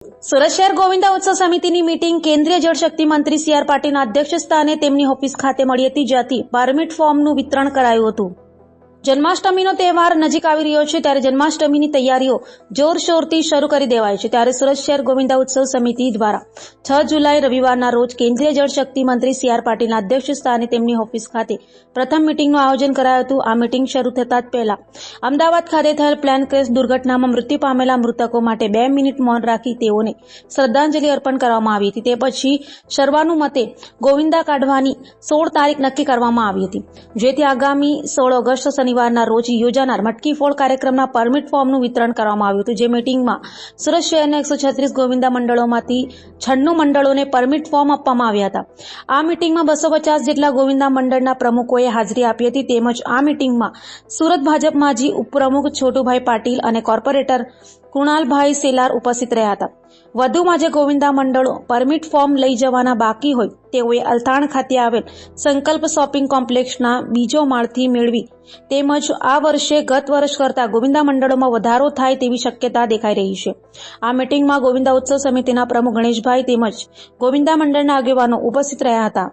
સુરત શહેર ગોવિંદા ઉત્સવ સમિતિની મીટિંગ કેન્દ્રીય જળશક્તિ મંત્રી સી આર પાટીલના અધ્યક્ષસ્થાને તેમની ઓફિસ ખાતે મળી હતી, જ્યાંથી પરમિટ ફોર્મનું વિતરણ કરાયું હતું। જન્માષ્ટમીનો તહેવાર નજીક આવી રહ્યો છે, ત્યારે જન્માષ્ટમીની તૈયારીઓ જોરશોરથી શરૂ કરી દેવાઈ છે। ત્યારે સુરત શહેર ગોવિંદા ઉત્સવ સમિતિ દ્વારા 6 જુલાઈ રવિવારના રોજ કેન્દ્રીય જળશક્તિ મંત્રી સી આર પાટીલના અધ્યક્ષસ્થાને તેમની ઓફિસ ખાતે પ્રથમ મીટિંગનું આયોજન કરાયું હતું। આ મીટિંગ શરૂ થતાં જ પહેલા અમદાવાદ ખાતે થયેલ પ્લેન ક્રેશ દુર્ઘટનામાં મૃત્યુ પામેલા મૃતકો માટે 2 મિનિટ મૌન રાખી તેઓને શ્રદ્ધાંજલિ અર્પણ કરવામાં આવી હતી। તે પછી સર્વાનુમતે ગોવિંદા કાઢવાની 16 તારીખ નક્કી કરવામાં આવી હતી, જેથી આગામી 16 ઓગસ્ટ શનિવારના રોજ યોજાનાર મટકી ફોડ કાર્યક્રમના પરમિટ ફોર્મનું વિતરણ કરવામાં આવ્યું હતું। જે મીટિંગમાં સુરત શહેરના 136 ગોવિંદા મંડળોમાંથી 96 મંડળોને પરમિટ ફોર્મ આપવામાં આવ્યા હતા। આ મીટિંગમાં 250 જેટલા ગોવિંદા મંડળના પ્રમુખોએ હાજરી આપી હતી। તેમજ આ મીટિંગમાં સુરત ભાજપ માજી ઉપપ્રમુખ છોટુભાઈ પાટીલ અને કોર્પોરેટર કુણાલભાઈ સેલાર ઉપસ્થિત રહ્યા હતા। વધુમાં જે ગોવિંદા મંડળો પરમિટ ફોર્મ લઈ જવાના બાકી હોય તેઓએ અલથાણ ખાતે આવેલ સંકલ્પ શોપિંગ કોમ્પ્લેક્સના બીજો માળથી મેળવી તેમજ આ વર્ષે ગત વર્ષ કરતાં ગોવિંદા મંડળોમાં વધારો થાય તેવી શક્યતા દેખાઈ રહી છે। આ મીટિંગમાં ગોવિંદા ઉત્સવ સમિતિના પ્રમુખ ગણેશભાઈ તેમજ ગોવિંદા મંડળના આગેવાનો ઉપસ્થિત રહ્યા હતા।